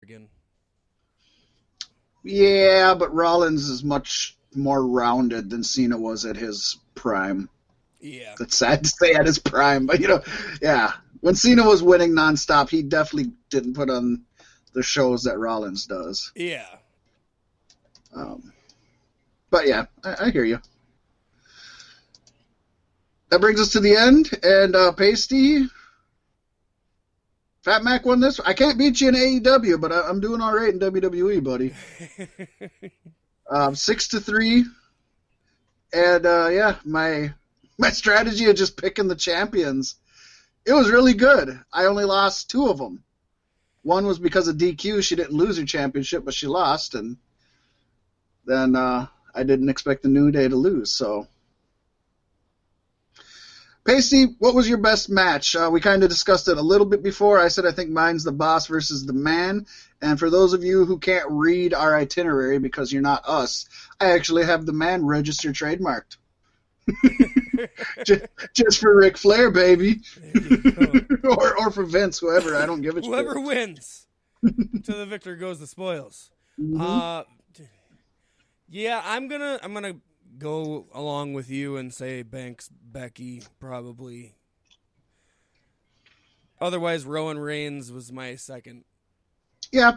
again. Yeah, but Rollins is much more rounded than Cena was at his prime. Yeah. That's sad to say at his prime, but yeah. When Cena was winning nonstop, he definitely didn't put on the shows that Rollins does. Yeah. But yeah, I hear you. That brings us to the end, and Pasty, Fat Mac won this. I can't beat you in AEW, but I'm doing all right in WWE, buddy. 6-3, and yeah, my strategy of just picking the champions, it was really good. I only lost 2 of them. One was because of DQ. She didn't lose her championship, but she lost, and then I didn't expect the New Day to lose. So, Pasty, what was your best match? We kind of discussed it a little bit before. I said I think mine's the Boss versus the Man. And for those of you who can't read our itinerary because you're not us, I actually have the Man registered trademarked. just for Ric Flair, baby. or for Vince, whoever. I don't give a shit. Whoever wins. To the victor goes the spoils. Mm-hmm. Yeah, I'm gonna go along with you and say Banks, Becky, probably. Otherwise, Rowan Reigns was my second. Yeah,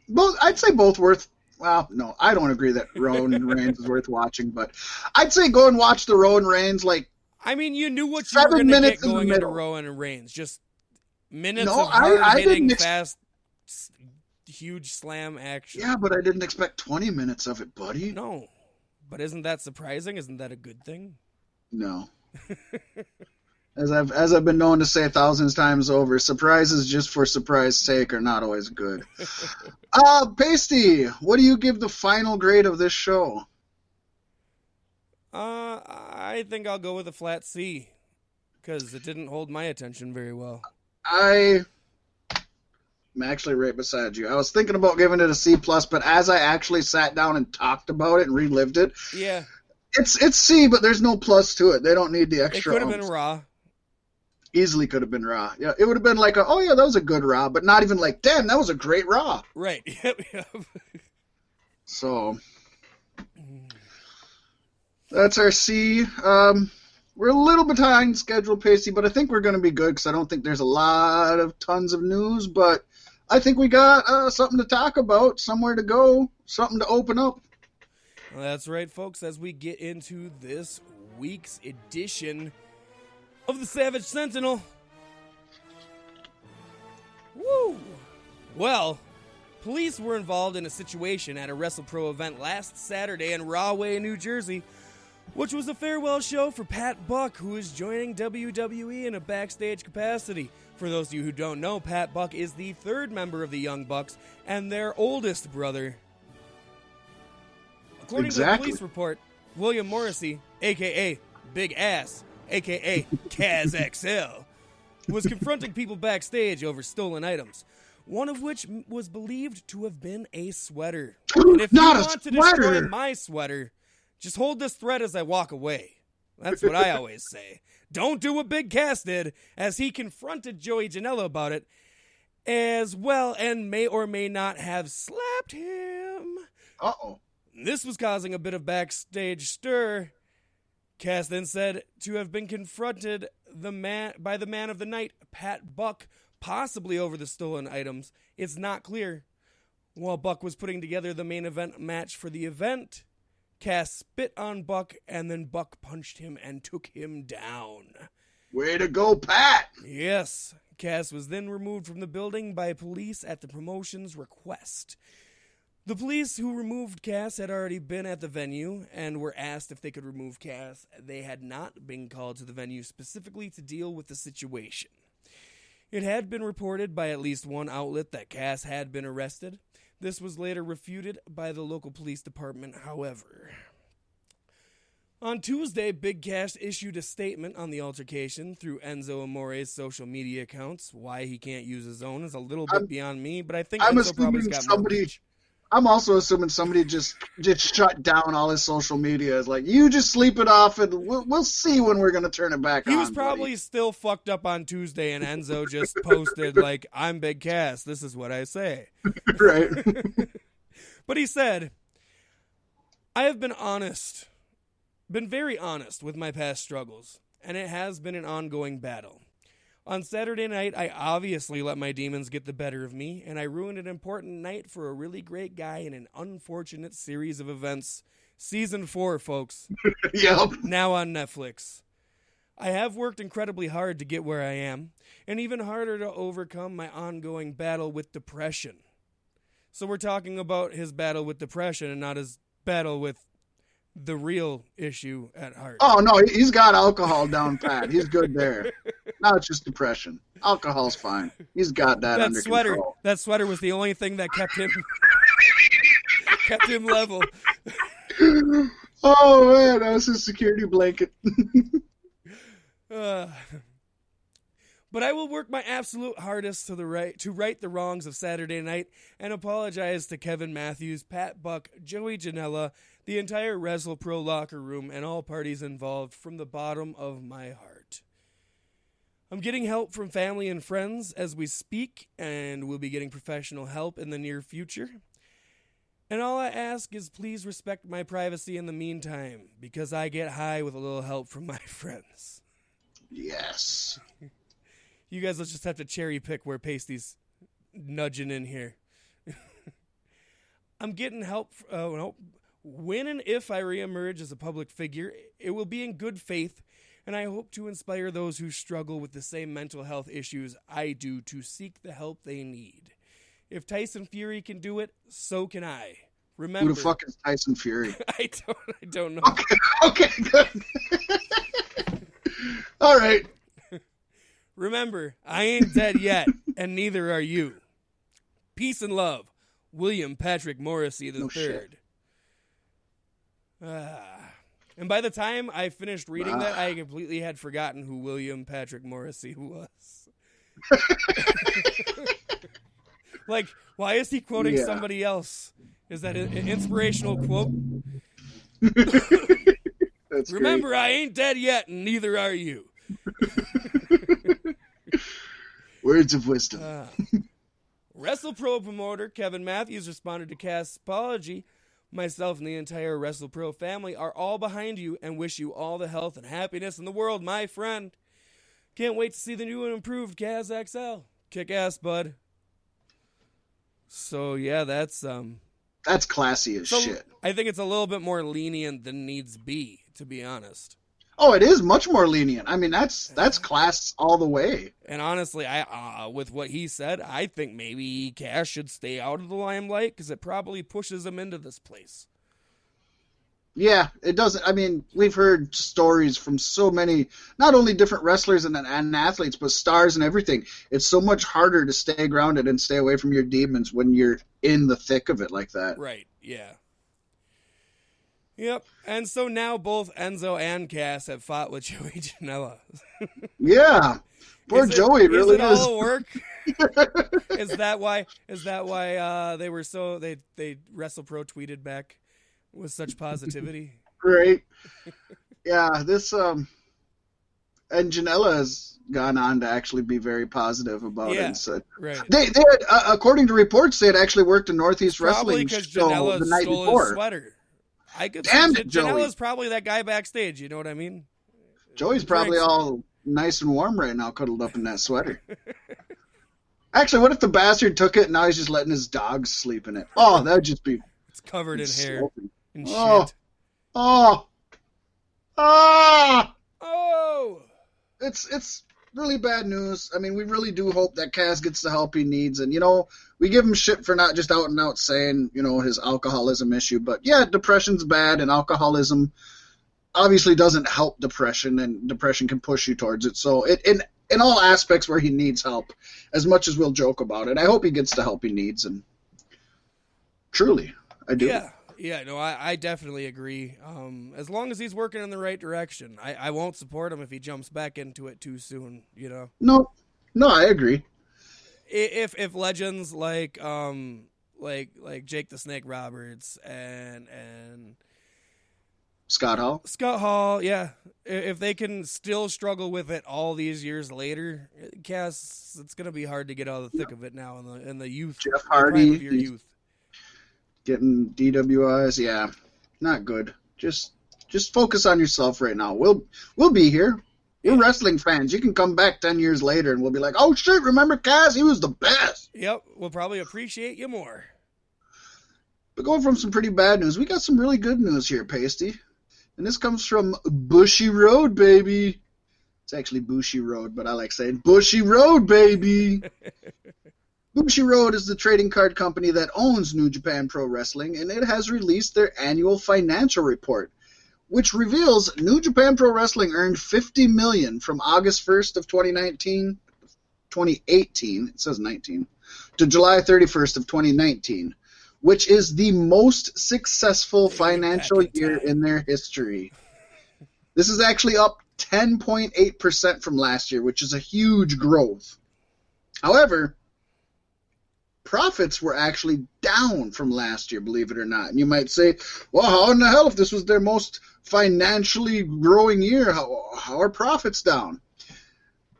both. I'd say both worth. Well, no, I don't agree that Rowan Reigns is worth watching, but I'd say go and watch the Rowan Reigns. I mean, you knew what you were going to get going into Rowan and Reigns. Just minutes of hard-hitting, fast, huge slam action. Yeah, but I didn't expect 20 minutes of it, buddy. No. But isn't that surprising? Isn't that a good thing? No. As I've been known to say 1,000 times over, surprises just for surprise sake are not always good. Pasty, what do you give the final grade of this show? I think I'll go with a flat C, because it didn't hold my attention very well. I'm actually right beside you. I was thinking about giving it a C+, but as I actually sat down and talked about it and relived it, yeah, it's C, but there's no plus to it. They don't need the extra. It could have been Raw. Easily could have been Raw. Yeah, it would have been like, oh yeah, that was a good Raw, but not even like, damn, that was a great Raw. Right. Yep. So that's our C. We're a little behind schedule, Pasty, but I think we're going to be good because I don't think there's a lot of tons of news, but I think we got something to talk about, somewhere to go, something to open up. Well, that's right, folks, as we get into this week's edition of the Savage Sentinel. Woo! Well, police were involved in a situation at a WrestlePro event last Saturday in Rahway, New Jersey, which was a farewell show for Pat Buck, who is joining WWE in a backstage capacity. For those of you who don't know, Pat Buck is the 3rd member of the Young Bucks and their oldest brother. According to the police report, William Morrissey, a.k.a. Big Ass, a.k.a. CazXL, was confronting people backstage over stolen items, one of which was believed to have been a sweater. And if you want to destroy my sweater, just hold this thread as I walk away. That's what I always say. Don't do what Big Cass did, as he confronted Joey Janela about it, as well, and may or may not have slapped him. Uh-oh. This was causing a bit of backstage stir. Cass then said to have been confronted by the man of the night, Pat Buck, possibly over the stolen items. It's not clear. While Buck was putting together the main event match for the event, Cass spit on Buck, and then Buck punched him and took him down. Way to go, Pat! Yes. Cass was then removed from the building by police at the promotion's request. The police who removed Cass had already been at the venue and were asked if they could remove Cass. They had not been called to the venue specifically to deal with the situation. It had been reported by at least one outlet that Cass had been arrested. This was later refuted by the local police department, however. On Tuesday, Big Cass issued a statement on the altercation through Enzo Amore's social media accounts. Why he can't use his own is a little bit beyond me, but I think Enzo probably's got more reach. I'm also assuming somebody just shut down all his social media. It's like, you just sleep it off, and we'll see when we're going to turn it back on. He was probably still fucked up on Tuesday, and Enzo just posted, like, I'm Big Cass. This is what I say. Right. But he said, I have been very honest with my past struggles, and it has been an ongoing battle. On Saturday night, I obviously let my demons get the better of me, and I ruined an important night for a really great guy in an unfortunate series of events. Season 4, folks. Yep. Now on Netflix. I have worked incredibly hard to get where I am, and even harder to overcome my ongoing battle with depression. So we're talking about his battle with depression and not his battle with the real issue at heart. Oh, no, he's got alcohol down pat. He's good there. Now it's just depression. Alcohol's fine. He's got that under control. That sweater was the only thing that kept him level. Oh, man, that was his security blanket. But I will work my absolute hardest to right the wrongs of Saturday night and apologize to Kevin Matthews, Pat Buck, Joey Janela, the entire WrestlePro locker room, and all parties involved from the bottom of my heart. I'm getting help from family and friends as we speak, and we'll be getting professional help in the near future. And all I ask is please respect my privacy in the meantime, because I get high with a little help from my friends. Yes. You guys will just have to cherry pick where Pasty's nudging in here. I'm getting help. When and if I reemerge as a public figure, it will be in good faith, and I hope to inspire those who struggle with the same mental health issues I do to seek the help they need. If Tyson Fury can do it, so can I. Remember, who the fuck is Tyson Fury? I don't know. Okay, good. All right. Remember, I ain't dead yet, and neither are you. Peace and love, William Patrick Morrissey III. No shit. And by the time I finished reading that, I completely had forgotten who William Patrick Morrissey was. Like, why is he quoting somebody else? Is that an inspirational quote? That's Remember, great. I ain't dead yet, and neither are you. Words of wisdom. WrestlePro promoter Kevin Matthews responded to Cass' apology. Myself and the entire WrestlePro family are all behind you and wish you all the health and happiness in the world, my friend. Can't wait to see the new and improved CazXL. Kick ass, bud. So yeah, that's classy as shit. I think it's a little bit more lenient than needs be, to be honest. Oh, it is much more lenient. I mean, that's class all the way. And honestly, I with what he said, I think maybe Cass should stay out of the limelight because it probably pushes him into this place. Yeah, it doesn't. I mean, we've heard stories from so many, not only different wrestlers and athletes, but stars and everything. It's so much harder to stay grounded and stay away from your demons when you're in the thick of it like that. Right, yeah. Yep, and so now both Enzo and Cass have fought with Joey Janela. Yeah, poor Joey really is. It all work? Is that why they were so they WrestlePro tweeted back with such positivity? Right. Yeah, this and Janela has gone on to actually be very positive about it. So right. They had, according to reports, they had actually worked a Northeast Wrestling show Janela the night stole before. His sweater. I could Damn see it, Joey. Janela's probably that guy backstage. You know what I mean? Joey's probably all nice and warm right now, cuddled up in that sweater. Actually, what if the bastard took it and now he's just letting his dogs sleep in it? Oh, that'd just be... It's covered in hair and shit. Oh! It's really bad news. I mean, we really do hope that Kaz gets the help he needs. And, we give him shit for not just out and out saying, his alcoholism issue. But, yeah, depression's bad, and alcoholism obviously doesn't help depression, and depression can push you towards it. So, in all aspects where he needs help, as much as we'll joke about it, I hope he gets the help he needs. And truly, I do. Yeah, no, I definitely agree. As long as he's working in the right direction, I won't support him if he jumps back into it too soon. No, I agree. If legends like like Jake the Snake Roberts and Scott Hall, yeah. If they can still struggle with it all these years later, Cass, it's gonna be hard to get out of the thick of it now in the youth. Jeff Hardy, the prime of your youth. Getting DWIs, yeah, not good. Just focus on yourself right now. We'll be here. We're wrestling fans. You can come back 10 years later and we'll be like, oh shit, remember Cass? He was the best. Yep, we'll probably appreciate you more. But going from some pretty bad news, we got some really good news here, Pasty. And this comes from Bushy Road, baby. It's actually Bushy Road, but I like saying Bushy Road, baby. Bushy Road is the trading card company that owns New Japan Pro Wrestling, and it has released their annual financial report, which reveals New Japan Pro Wrestling earned $50 million from August 1st of 2018, it says 19, to July 31st of 2019, which is the most successful financial year in their history. This is actually up 10.8% from last year, which is a huge growth. However, profits were actually down from last year, believe it or not. And you might say, well, how in the hell, if this was their most financially growing year, how are profits down?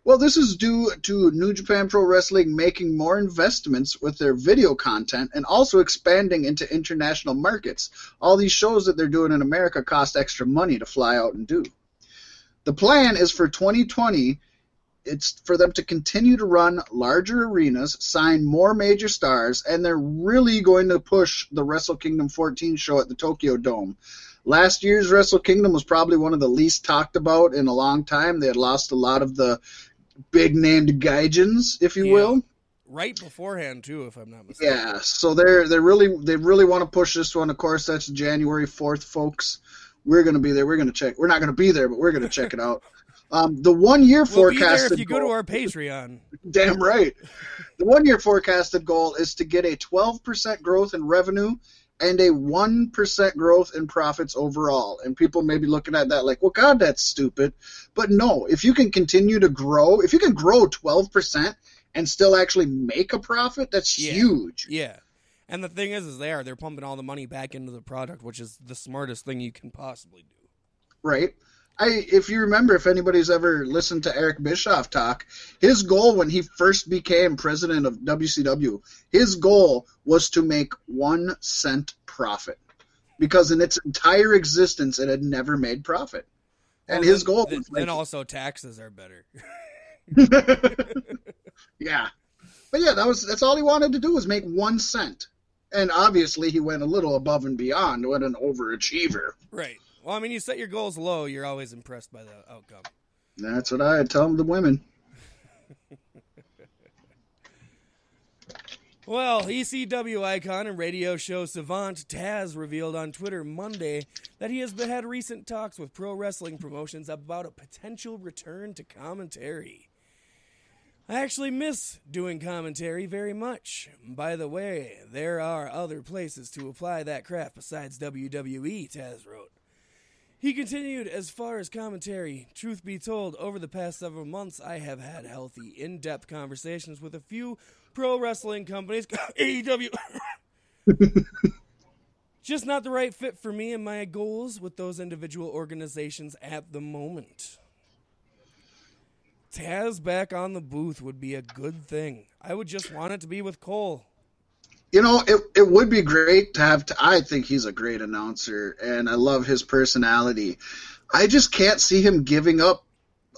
Well, this is due to New Japan Pro Wrestling making more investments with their video content and also expanding into international markets. All these shows that they're doing in America cost extra money to fly out and do. The plan is for 2020, it's for them to continue to run larger arenas, sign more major stars, and they're really going to push the Wrestle Kingdom 14 show at the Tokyo Dome. Last year's Wrestle Kingdom was probably one of the least talked about in a long time. They had lost a lot of the big-named gaijins, if you will. Right beforehand, too, if I'm not mistaken. Yeah, so they really want to push this one. Of course, that's January 4th, folks. We're going to be there. We're going to check. We're not going to be there, but we're going to check it out. The 1 year forecasted be there if you go to our Patreon. Damn right. The 1 year forecasted goal is to get a 12% growth in revenue and a 1% growth in profits overall. And people may be looking at that like, well, God, that's stupid. But no, if you can continue to grow, if you can grow 12% and still actually make a profit, that's huge. Yeah. And the thing is they're pumping all the money back into the product, which is the smartest thing you can possibly do. Right. If you remember, if anybody's ever listened to Eric Bischoff talk, his goal when he first became president of WCW, his goal was to make 1 cent profit. Because in its entire existence, it had never made profit. And well, his goal was... And also taxes are better. Yeah. But yeah, that's all he wanted to do was make 1 cent. And obviously he went a little above and beyond, went an overachiever. Right. Well, I mean, you set your goals low, you're always impressed by the outcome. That's what I tell the women. Well, ECW icon and radio show savant Taz revealed on Twitter Monday that he has had recent talks with pro wrestling promotions about a potential return to commentary. I actually miss doing commentary very much. By the way, there are other places to apply that craft besides WWE, Taz wrote. He continued, as far as commentary, truth be told, over the past several months, I have had healthy, in-depth conversations with a few pro wrestling companies, AEW, just not the right fit for me and my goals with those individual organizations at the moment. Taz back on the booth would be a good thing. I would just want it to be with Cole. You know, it would be great to have. I think he's a great announcer, and I love his personality. I just can't see him giving up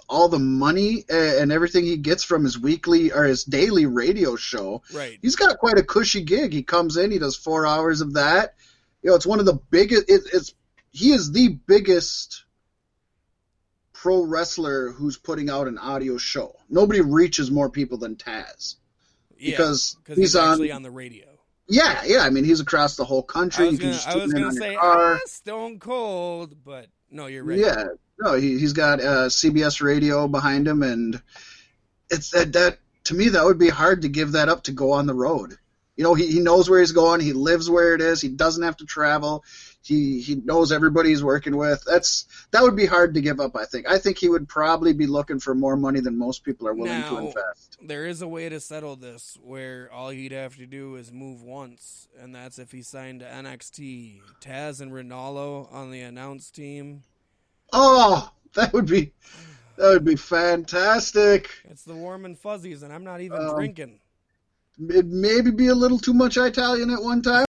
all the money and everything he gets from his weekly or his daily radio show. Right. He's got quite a cushy gig. He comes in, he does 4 hours of that. You know, it's one of the biggest. He is the biggest pro wrestler who's putting out an audio show. Nobody reaches more people than Taz. Because he's actually on the radio. Yeah. I mean, he's across the whole country. I was going to say, Stone Cold, but no, you're right. Yeah. No, he's got CBS radio behind him, and it's that to me, that would be hard to give that up to go on the road. You know, he knows where he's going. He lives where it is. He doesn't have to travel. He knows everybody he's working with. That would be hard to give up, I think. I think he would probably be looking for more money than most people are willing to invest. There is a way to settle this where all he'd have to do is move once, and that's if he signed to NXT. Taz and Ronaldo on the announce team. Oh, that would be fantastic. It's the warm and fuzzies, and I'm not even drinking. It'd maybe be a little too much Italian at one time.